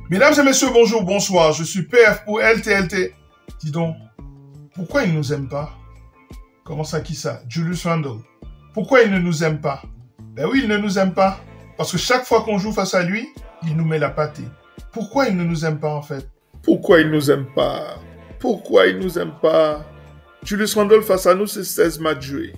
Mesdames et messieurs, bonjour, bonsoir, je suis PF pour LTLT. Dis donc, pourquoi il ne nous aime pas? Comment ça, qui ça? Julius Randle. Pourquoi il ne nous aime pas? Ben oui, il ne nous aime pas. Parce que chaque fois qu'on joue face à lui, il nous met la pâtée. Pourquoi il ne nous aime pas en fait? Pourquoi il ne nous aime pas? Pourquoi il ne nous aime pas? Julius Randle face à nous, c'est 16 matchs joués.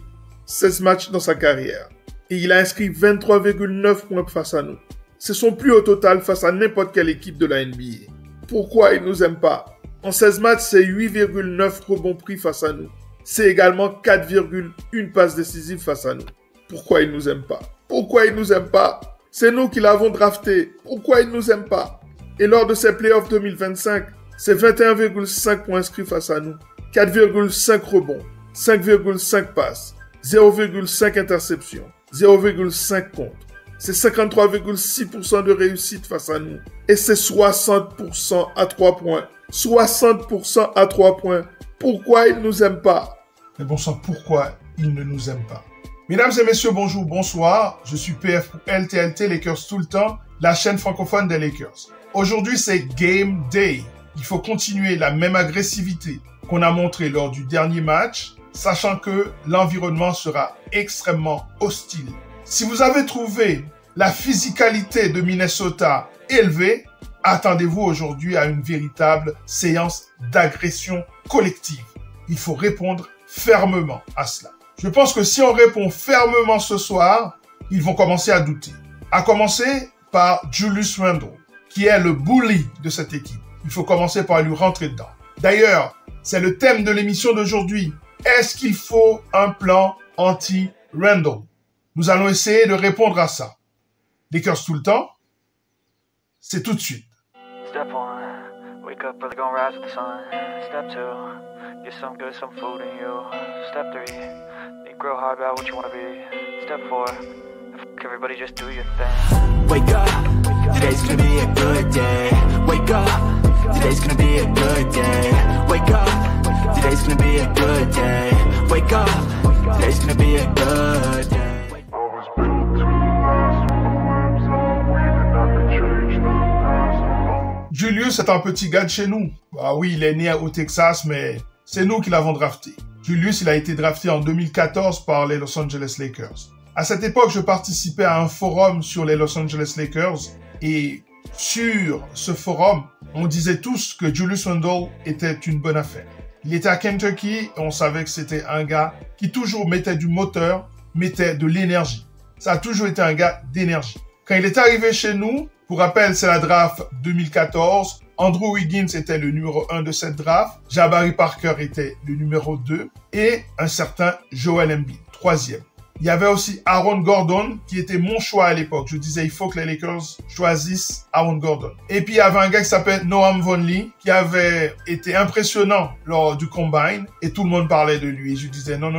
16 matchs dans sa carrière. Et il a inscrit 23,9 points face à nous. C'est son plus haut total face à n'importe quelle équipe de la NBA. Pourquoi il ne nous aime pas? En 16 matchs, c'est 8,9 rebonds pris face à nous. C'est également 4,1 passes décisives face à nous. Pourquoi il ne nous aime pas? Pourquoi il ne nous aime pas? C'est nous qui l'avons drafté. Pourquoi il ne nous aime pas? Et lors de ces playoffs 2025, c'est 21,5 points inscrits face à nous. 4,5 rebonds, 5,5 passes, 0,5 interceptions, 0,5 comptes. C'est 53,6% de réussite face à nous. Et c'est 60% à 3 points. 60% à 3 points. Pourquoi il ne nous aime pas? Mais bon sang, pourquoi il ne nous aime pas? Mesdames et messieurs, bonjour, bonsoir. Je suis PF pour LTLT, Lakers tout le temps, la chaîne francophone des Lakers. Aujourd'hui, c'est Game Day. Il faut continuer la même agressivité qu'on a montrée lors du dernier match, sachant que l'environnement sera extrêmement hostile. Si vous avez trouvé la physicalité de Minnesota élevée, attendez-vous aujourd'hui à une véritable séance d'agression collective. Il faut répondre fermement à cela. Je pense que si on répond fermement ce soir, ils vont commencer à douter. À commencer par Julius Randle, qui est le bully de cette équipe. Il faut commencer par lui rentrer dedans. D'ailleurs, c'est le thème de l'émission d'aujourd'hui. Est-ce qu'il faut un plan anti-Randle? Nous allons essayer de répondre à ça. Lakers tout le temps, c'est tout de suite. Step 1, wake up early, gonna rise with the sun. Step 2, get some good, some food in you. Step 3, think real hard about what you wanna be. Step 4, everybody just do your thing. Wake up, today's gonna be a good day. Wake up, today's gonna be a good day. Wake up, today's gonna be a good day. Wake up, today's gonna be a good day. Julius est un petit gars de chez nous. Ah oui, il est né au Texas, mais c'est nous qui l'avons drafté. Julius, il a été drafté en 2014 par les Los Angeles Lakers. À cette époque, je participais à un forum sur les Los Angeles Lakers et sur ce forum, on disait tous que Julius Randle était une bonne affaire. Il était à Kentucky et on savait que c'était un gars qui toujours mettait du moteur, mettait de l'énergie. Ça a toujours été un gars d'énergie. Quand il est arrivé chez nous, pour rappel, c'est la draft 2014. Andrew Wiggins était le numéro 1 de cette draft. Jabari Parker était le numéro 2. Et un certain Joel Embiid, 3e. Il y avait aussi Aaron Gordon, qui était mon choix à l'époque. Je disais, il faut que les Lakers choisissent Aaron Gordon. Et puis, il y avait un gars qui s'appelle Noam Vonleh, qui avait été impressionnant lors du Combine. Et tout le monde parlait de lui. Et je disais, non.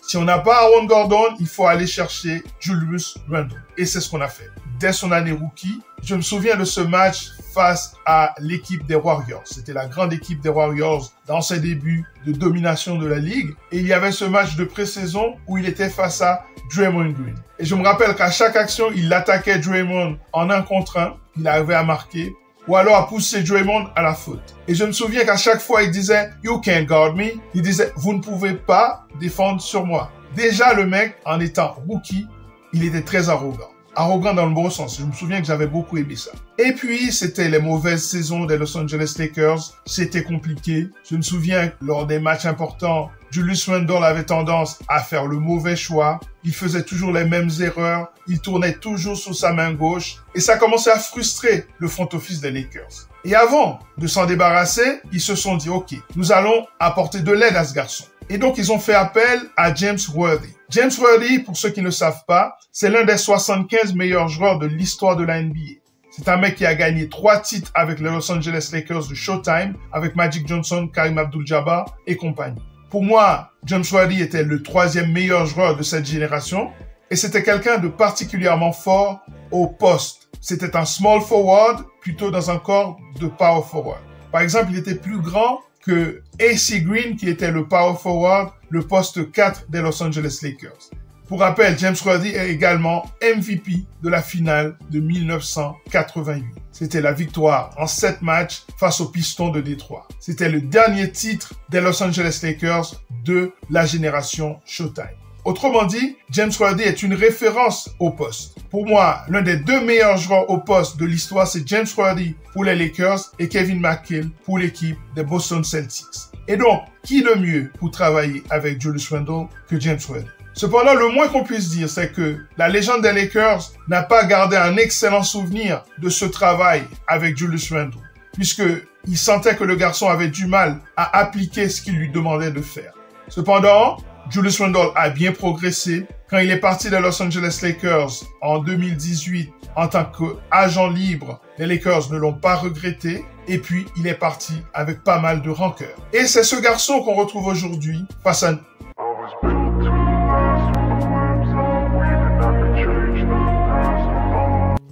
Si on n'a pas Aaron Gordon, il faut aller chercher Julius Randle. Et c'est ce qu'on a fait. Dès son année rookie, je me souviens de ce match face à l'équipe des Warriors. C'était la grande équipe des Warriors dans ses débuts de domination de la ligue. Et il y avait ce match de pré-saison où il était face à Draymond Green. Et je me rappelle qu'à chaque action, il attaquait Draymond en 1 contre 1. Il arrivait à marquer. Ou alors à pousser Draymond à la faute. Et je me souviens qu'à chaque fois, il disait « You can't guard me ». Il disait « Vous ne pouvez pas défendre sur moi ». Déjà, le mec, en étant rookie, il était très arrogant. Arrogant dans le bon sens. Je me souviens que j'avais beaucoup aimé ça. Et puis, c'était les mauvaises saisons des Los Angeles Lakers. C'était compliqué. Je me souviens que lors des matchs importants, Julius Randle avait tendance à faire le mauvais choix. Il faisait toujours les mêmes erreurs. Il tournait toujours sur sa main gauche. Et ça commençait à frustrer le front office des Lakers. Et avant de s'en débarrasser, ils se sont dit, OK, nous allons apporter de l'aide à ce garçon. Et donc, ils ont fait appel à James Worthy. James Worthy, pour ceux qui ne le savent pas, c'est l'un des 75 meilleurs joueurs de l'histoire de la NBA. C'est un mec qui a gagné 3 titres avec les Los Angeles Lakers de Showtime, avec Magic Johnson, Kareem Abdul-Jabbar et compagnie. Pour moi, James Worthy était le 3e meilleur joueur de cette génération et c'était quelqu'un de particulièrement fort au poste. C'était un small forward plutôt dans un corps de power forward. Par exemple, il était plus grand que AC Green, qui était le power forward, le poste 4 des Los Angeles Lakers. Pour rappel, James Worthy est également MVP de la finale de 1988. C'était la victoire en 7 matchs face aux Pistons de Détroit. C'était le dernier titre des Los Angeles Lakers de la génération Showtime. Autrement dit, James Worthy est une référence au poste. Pour moi, l'un des 2 meilleurs joueurs au poste de l'histoire, c'est James Worthy pour les Lakers et Kevin McHale pour l'équipe des Boston Celtics. Et donc, qui de mieux pour travailler avec Julius Randle que James Worthy? Cependant, le moins qu'on puisse dire, c'est que la légende des Lakers n'a pas gardé un excellent souvenir de ce travail avec Julius Randle, puisqu'il sentait que le garçon avait du mal à appliquer ce qu'il lui demandait de faire. Cependant, Julius Randle a bien progressé. Quand il est parti des Los Angeles Lakers en 2018 en tant qu'agent libre, les Lakers ne l'ont pas regretté. Et puis, il est parti avec pas mal de rancœur. Et c'est ce garçon qu'on retrouve aujourd'hui face à nous.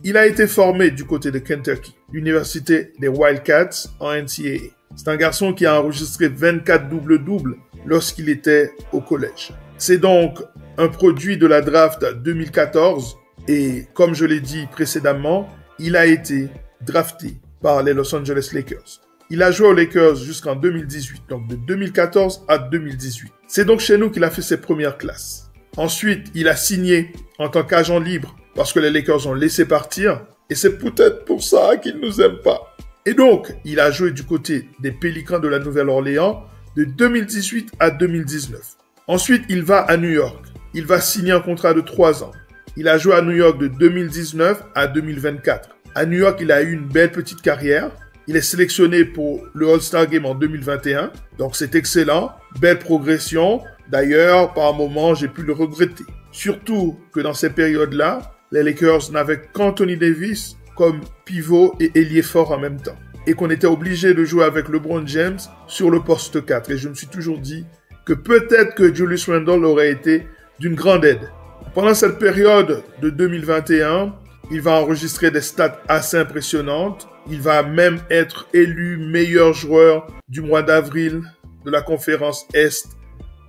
Il a été formé du côté de Kentucky, l'université des Wildcats en NCAA. C'est un garçon qui a enregistré 24 double-double lorsqu'il était au collège. C'est donc un produit de la draft 2014 et comme je l'ai dit précédemment, il a été drafté par les Los Angeles Lakers. Il a joué aux Lakers jusqu'en 2018, donc de 2014 à 2018. C'est donc chez nous qu'il a fait ses premières classes. Ensuite, il a signé en tant qu'agent libre parce que les Lakers ont laissé partir et c'est peut-être pour ça qu'ils ne nous aiment pas. Et donc, il a joué du côté des Pélicans de la Nouvelle-Orléans de 2018 à 2019. Ensuite, il va à New York. Il va signer un contrat de 3 ans. Il a joué à New York de 2019 à 2024. À New York, il a eu une belle petite carrière. Il est sélectionné pour le All-Star Game en 2021. Donc, c'est excellent. Belle progression. D'ailleurs, par moments, j'ai pu le regretter. Surtout que dans ces périodes-là, les Lakers n'avaient qu'Anthony Davis comme pivot et ailier fort en même temps. Et qu'on était obligé de jouer avec LeBron James sur le poste 4. Et je me suis toujours dit que peut-être que Julius Randle aurait été d'une grande aide. Pendant cette période de 2021, il va enregistrer des stats assez impressionnantes. Il va même être élu meilleur joueur du mois d'avril de la conférence Est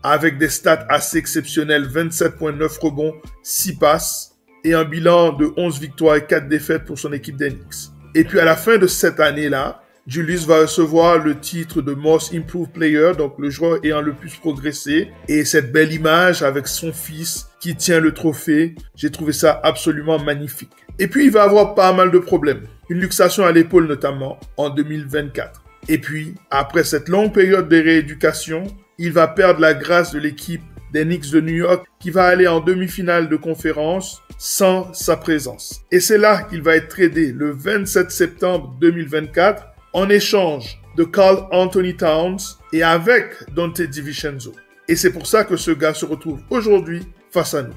avec des stats assez exceptionnelles, 27,9 rebonds, 6 passes et un bilan de 11 victoires et 4 défaites pour son équipe des Knicks. Et puis à la fin de cette année-là, Julius va recevoir le titre de Most Improved Player, donc le joueur ayant le plus progressé. Et cette belle image avec son fils qui tient le trophée, j'ai trouvé ça absolument magnifique. Et puis il va avoir pas mal de problèmes. Une luxation à l'épaule notamment en 2024. Et puis, après cette longue période de rééducation, il va perdre la grâce de l'équipe des Knicks de New York qui va aller en demi-finale de conférence sans sa présence. Et c'est là qu'il va être tradé le 27 septembre 2024 en échange de Karl Anthony Towns et avec Dante DiVincenzo. Et c'est pour ça que ce gars se retrouve aujourd'hui face à nous.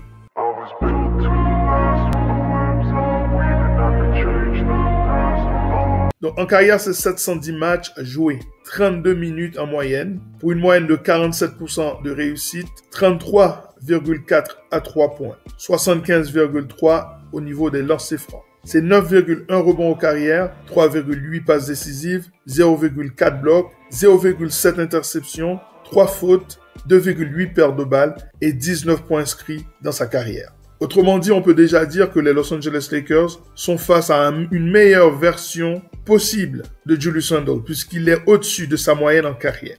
Donc, en carrière, c'est 710 matchs joués, 32 minutes en moyenne, pour une moyenne de 47% de réussite, 33,4 à 3 points, 75,3 au niveau des lancers francs. C'est 9,1 rebonds en carrière, 3,8 passes décisives, 0,4 blocs, 0,7 interceptions, 3 fautes, 2,8 pertes de balles et 19 points inscrits dans sa carrière. Autrement dit, on peut déjà dire que les Los Angeles Lakers sont face à une meilleure version possible de Julius Randle, puisqu'il est au-dessus de sa moyenne en carrière.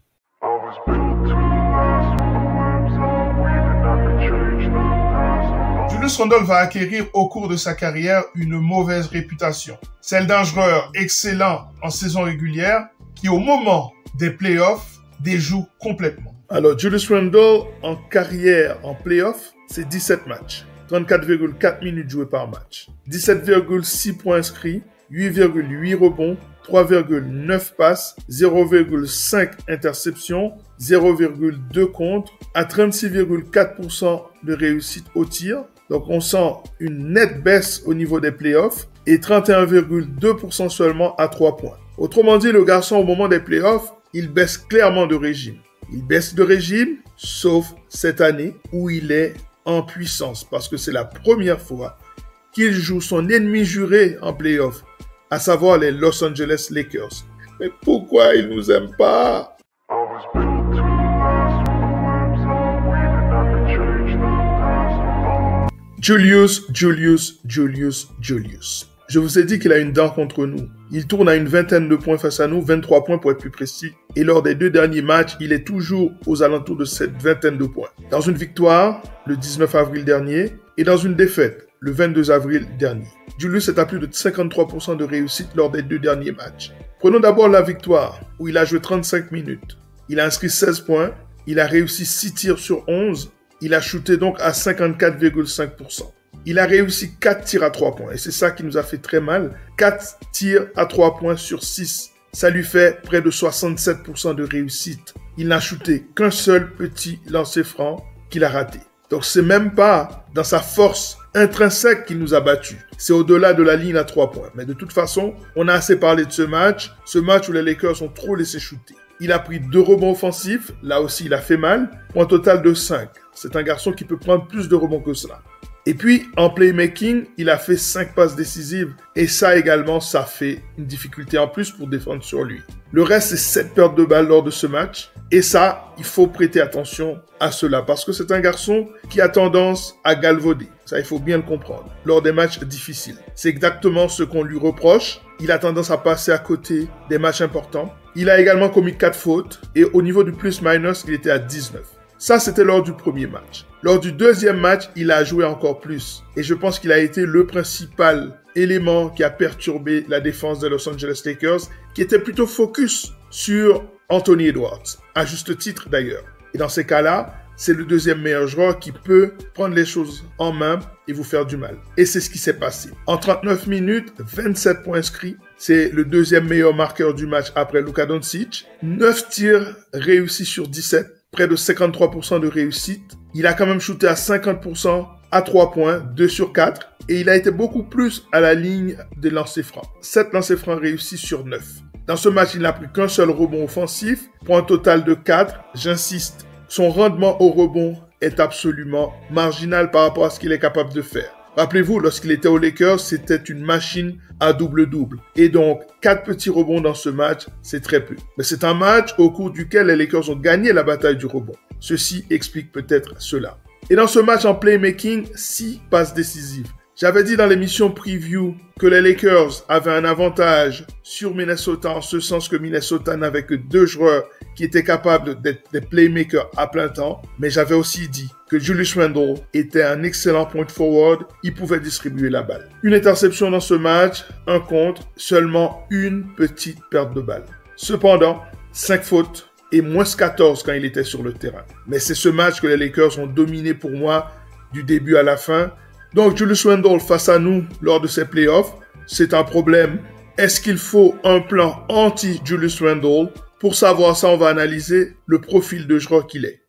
Julius Randle va acquérir au cours de sa carrière une mauvaise réputation, celle d'un joueur excellent en saison régulière qui, au moment des playoffs, déjoue complètement. Alors, Julius Randle en carrière en playoffs, c'est 17 matchs. 34,4 minutes jouées par match, 17,6 points inscrits, 8,8 rebonds, 3,9 passes, 0,5 interceptions, 0,2 contre, à 36,4% de réussite au tir. Donc on sent une nette baisse au niveau des playoffs et 31,2% seulement à 3 points. Autrement dit, le garçon au moment des playoffs, il baisse clairement de régime. Il baisse de régime, sauf cette année où il est en puissance parce que c'est la première fois qu'il joue son ennemi juré en playoff, à savoir les Los Angeles Lakers. Mais pourquoi ils nous aiment pas? Julius. Je vous ai dit qu'il a une dent contre nous. Il tourne à une vingtaine de points face à nous, 23 points pour être plus précis. Et lors des 2 derniers matchs, il est toujours aux alentours de cette vingtaine de points. Dans une victoire, le 19 avril dernier, et dans une défaite, le 22 avril dernier. Julius est à plus de 53% de réussite lors des 2 derniers matchs. Prenons d'abord la victoire, où il a joué 35 minutes. Il a inscrit 16 points, il a réussi 6 tirs sur 11, il a shooté donc à 54,5%. Il a réussi 4 tirs à 3 points. Et c'est ça qui nous a fait très mal. 4 tirs à 3 points sur 6. Ça lui fait près de 67% de réussite. Il n'a shooté qu'un seul petit lancer franc qu'il a raté. Donc c'est même pas dans sa force intrinsèque qu'il nous a battus. C'est au-delà de la ligne à 3 points. Mais de toute façon, on a assez parlé de ce match où les Lakers ont trop laissé shooter. Il a pris 2 rebonds offensifs. Là aussi, il a fait mal. Pour un total de 5. C'est un garçon qui peut prendre plus de rebonds que cela. Et puis, en playmaking, il a fait 5 passes décisives. Et ça également, ça fait une difficulté en plus pour défendre sur lui. Le reste, c'est 7 pertes de balles lors de ce match. Et ça, il faut prêter attention à cela. Parce que c'est un garçon qui a tendance à galvauder. Ça, il faut bien le comprendre. Lors des matchs difficiles. C'est exactement ce qu'on lui reproche. Il a tendance à passer à côté des matchs importants. Il a également commis 4 fautes. Et au niveau du plus-minus, il était à 19. Ça, c'était lors du premier match. Lors du deuxième match, il a joué encore plus. Et je pense qu'il a été le principal élément qui a perturbé la défense des Los Angeles Lakers, qui était plutôt focus sur Anthony Edwards. À juste titre d'ailleurs. Et dans ces cas-là, c'est le deuxième meilleur joueur qui peut prendre les choses en main et vous faire du mal. Et c'est ce qui s'est passé. En 39 minutes, 27 points inscrits. C'est le deuxième meilleur marqueur du match après Luka Doncic. 9 tirs réussis sur 17. Près de 53% de réussite. Il a quand même shooté à 50% à 3 points, 2 sur 4. Et il a été beaucoup plus à la ligne des lancers francs. 7 lancers francs réussis sur 9. Dans ce match, il n'a pris qu'un seul rebond offensif pour un total de 4. J'insiste, son rendement au rebond est absolument marginal par rapport à ce qu'il est capable de faire. Rappelez-vous, lorsqu'il était aux Lakers, c'était une machine à double-double. Et donc, 4 petits rebonds dans ce match, c'est très peu. Mais c'est un match au cours duquel les Lakers ont gagné la bataille du rebond. Ceci explique peut-être cela. Et dans ce match en playmaking, 6 passes décisives. J'avais dit dans l'émission preview que les Lakers avaient un avantage sur Minnesota en ce sens que Minnesota n'avait que 2 joueurs qui étaient capables d'être des playmakers à plein temps. Mais j'avais aussi dit que Julius Randle était un excellent point forward. Il pouvait distribuer la balle. Une interception dans ce match, un contre, seulement une petite perte de balle. Cependant, 5 fautes et moins 14 quand il était sur le terrain. Mais c'est ce match que les Lakers ont dominé pour moi du début à la fin. Donc, Julius Randle face à nous lors de ces playoffs, c'est un problème. Est-ce qu'il faut un plan anti-Julius Randle? Pour savoir ça, on va analyser le profil de joueur qu'il est.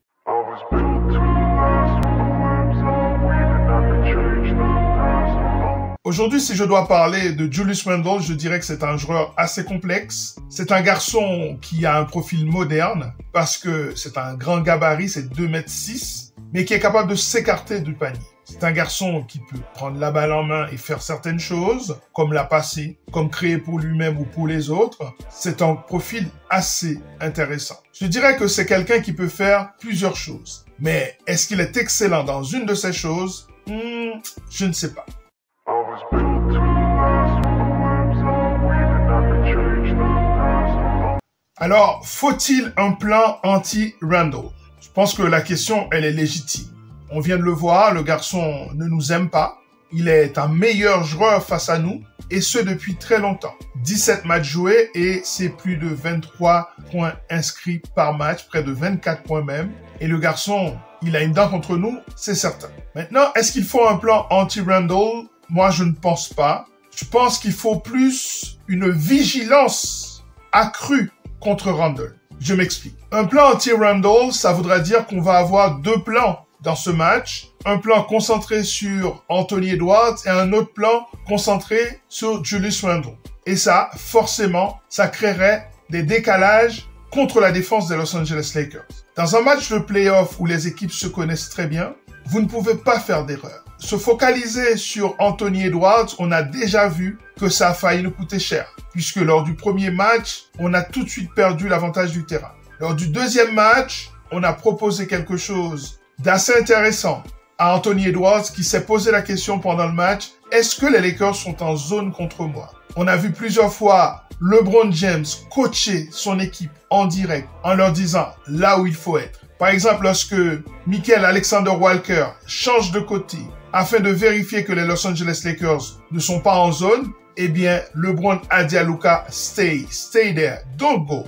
Aujourd'hui, si je dois parler de Julius Randle, je dirais que c'est un joueur assez complexe. C'est un garçon qui a un profil moderne parce que c'est un grand gabarit, c'est 2,6 m, mais qui est capable de s'écarter du panier. C'est un garçon qui peut prendre la balle en main et faire certaines choses, comme la passer, comme créer pour lui-même ou pour les autres. C'est un profil assez intéressant. Je dirais que c'est quelqu'un qui peut faire plusieurs choses. Mais est-ce qu'il est excellent dans une de ces choses? Je ne sais pas. Alors, faut-il un plan anti-Randle? Je pense que la question, elle est légitime. On vient de le voir, le garçon ne nous aime pas. Il est un meilleur joueur face à nous, et ce depuis très longtemps. 17 matchs joués et c'est plus de 23 points inscrits par match, près de 24 points même. Et le garçon, il a une dent contre nous, c'est certain. Maintenant, est-ce qu'il faut un plan anti-Randle? Moi, je ne pense pas. Je pense qu'il faut plus une vigilance accrue contre Randle. Je m'explique. Un plan anti-Randle, ça voudrait dire qu'on va avoir 2 plans dans ce match. Un plan concentré sur Anthony Edwards et un autre plan concentré sur Julius Randle. Et ça, forcément, ça créerait des décalages contre la défense des Los Angeles Lakers. Dans un match de playoff où les équipes se connaissent très bien, vous ne pouvez pas faire d'erreur. Se focaliser sur Anthony Edwards, on a déjà vu que ça a failli nous coûter cher, puisque lors du premier match, on a tout de suite perdu l'avantage du terrain. Lors du deuxième match, on a proposé quelque chose d'assez intéressant, à Anthony Edwards qui s'est posé la question pendant le match, est-ce que les Lakers sont en zone contre moi? On a vu plusieurs fois LeBron James coacher son équipe en direct en leur disant là où il faut être. Par exemple, lorsque Nickeil Alexander-Walker change de côté afin de vérifier que les Los Angeles Lakers ne sont pas en zone, eh bien, LeBron a dit à Luka, stay there, don't go.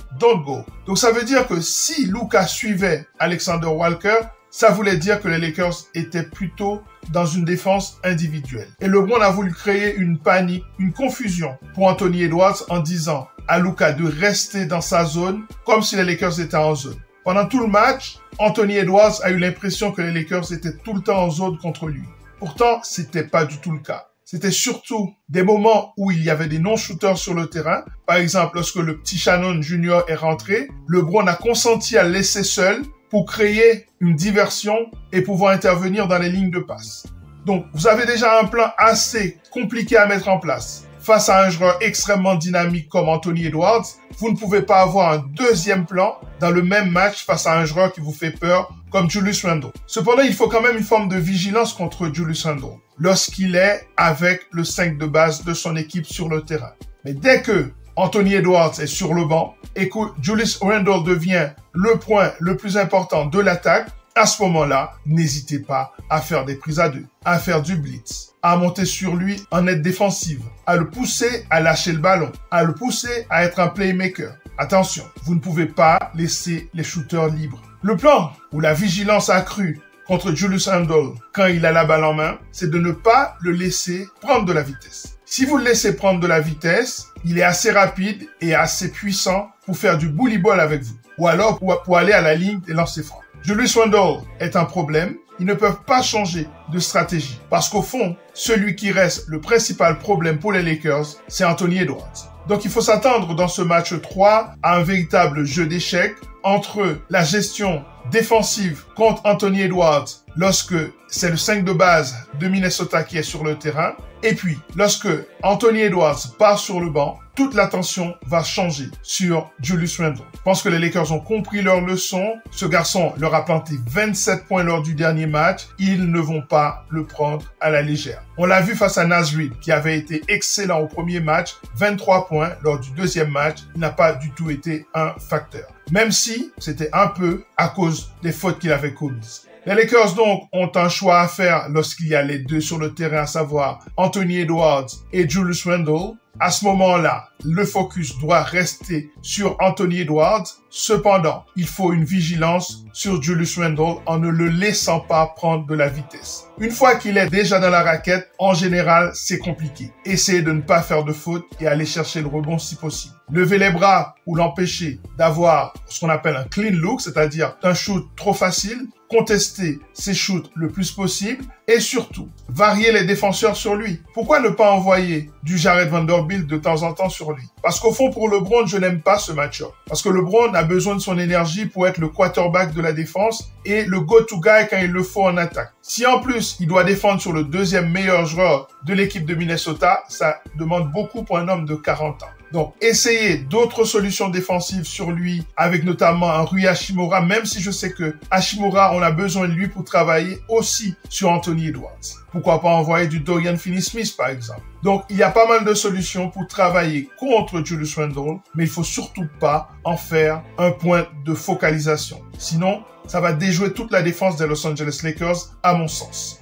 Donc, ça veut dire que si Luka suivait Alexander-Walker, ça voulait dire que les Lakers étaient plutôt dans une défense individuelle. Et LeBron a voulu créer une panique, une confusion pour Anthony Edwards en disant à Luka de rester dans sa zone comme si les Lakers étaient en zone. Pendant tout le match, Anthony Edwards a eu l'impression que les Lakers étaient tout le temps en zone contre lui. Pourtant, c'était pas du tout le cas. C'était surtout des moments où il y avait des non-shooters sur le terrain. Par exemple, lorsque le petit Shannon Jr. est rentré, LeBron a consenti à le laisser seul pour créer une diversion et pouvoir intervenir dans les lignes de passe. Donc, vous avez déjà un plan assez compliqué à mettre en place. Face à un joueur extrêmement dynamique comme Anthony Edwards, vous ne pouvez pas avoir un deuxième plan dans le même match face à un joueur qui vous fait peur comme Julius Randle. Cependant, il faut quand même une forme de vigilance contre Julius Randle lorsqu'il est avec le 5 de base de son équipe sur le terrain. Mais dès que Anthony Edwards est sur le banc et que Julius Randle devient le point le plus important de l'attaque, à ce moment-là, n'hésitez pas à faire des prises à deux, à faire du blitz, à monter sur lui en aide défensive, à le pousser à lâcher le ballon, à le pousser à être un playmaker. Attention, vous ne pouvez pas laisser les shooters libres. Le plan ou la vigilance accrue contre Julius Randle quand il a la balle en main, c'est de ne pas le laisser prendre de la vitesse. Si vous le laissez prendre de la vitesse, il est assez rapide et assez puissant pour faire du bully ball avec vous, ou alors pour aller à la ligne des lancers francs. Julius Randle est un problème. Ils ne peuvent pas changer de stratégie parce qu'au fond, celui qui reste le principal problème pour les Lakers, c'est Anthony Edwards. Donc il faut s'attendre dans ce match 3 à un véritable jeu d'échecs entre la gestion défensive contre Anthony Edwards lorsque c'est le 5 de base de Minnesota qui est sur le terrain. Et puis, lorsque Anthony Edwards part sur le banc, toute l'attention va changer sur Julius Randle. Je pense que les Lakers ont compris leur leçon. Ce garçon leur a planté 27 points lors du dernier match. Ils ne vont pas le prendre à la légère. On l'a vu face à Naz Reid, qui avait été excellent au premier match, 23 points lors du deuxième match. Il n'a pas du tout été un facteur. Même si c'était un peu à cause des fautes qu'il avait commises. Les Lakers donc ont un choix à faire lorsqu'il y a les deux sur le terrain, à savoir Anthony Edwards et Julius Randle. À ce moment-là, le focus doit rester sur Anthony Edwards. Cependant, il faut une vigilance sur Julius Randle en ne le laissant pas prendre de la vitesse. Une fois qu'il est déjà dans la raquette, en général, c'est compliqué. Essayez de ne pas faire de faute et aller chercher le rebond si possible. Lever les bras ou l'empêcher d'avoir ce qu'on appelle un clean look, c'est-à-dire un shoot trop facile, contester ses shoots le plus possible et surtout, varier les défenseurs sur lui. Pourquoi ne pas envoyer du Jared Vanderbilt de temps en temps sur lui? Parce qu'au fond, pour LeBron, je n'aime pas ce match-up. Parce que LeBron a besoin de son énergie pour être le quarterback de la défense et le go-to-guy quand il le faut en attaque. Si en plus, il doit défendre sur le deuxième meilleur joueur de l'équipe de Minnesota, ça demande beaucoup pour un homme de 40 ans. Donc, essayez d'autres solutions défensives sur lui, avec notamment un Rui Hachimura, même si je sais que Hachimura, on a besoin de lui pour travailler aussi sur Anthony Edwards. Pourquoi pas envoyer du Dorian Finney-Smith, par exemple. Donc, il y a pas mal de solutions pour travailler contre Julius Randle, mais il faut surtout pas en faire un point de focalisation. Sinon, ça va déjouer toute la défense des Los Angeles Lakers, à mon sens.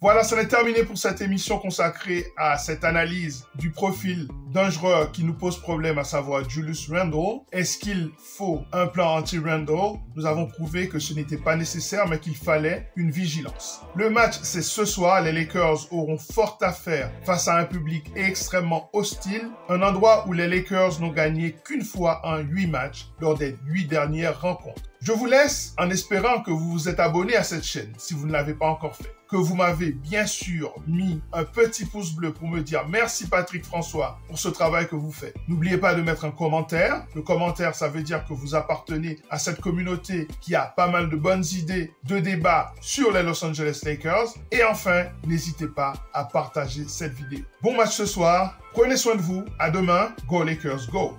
Voilà, ça est terminé pour cette émission consacrée à cette analyse du profil d'un joueur qui nous pose problème, à savoir Julius Randle. Est-ce qu'il faut un plan anti-Randle? Nous avons prouvé que ce n'était pas nécessaire, mais qu'il fallait une vigilance. Le match, c'est ce soir. Les Lakers auront fort à faire face à un public extrêmement hostile, un endroit où les Lakers n'ont gagné qu'une fois en 8 matchs lors des 8 dernières rencontres. Je vous laisse en espérant que vous vous êtes abonné à cette chaîne si vous ne l'avez pas encore fait. Que vous m'avez bien sûr mis un petit pouce bleu pour me dire merci Patrick François pour ce travail que vous faites. N'oubliez pas de mettre un commentaire. Le commentaire, ça veut dire que vous appartenez à cette communauté qui a pas mal de bonnes idées de débat sur les Los Angeles Lakers. Et enfin, n'hésitez pas à partager cette vidéo. Bon match ce soir. Prenez soin de vous. À demain. Go Lakers, go!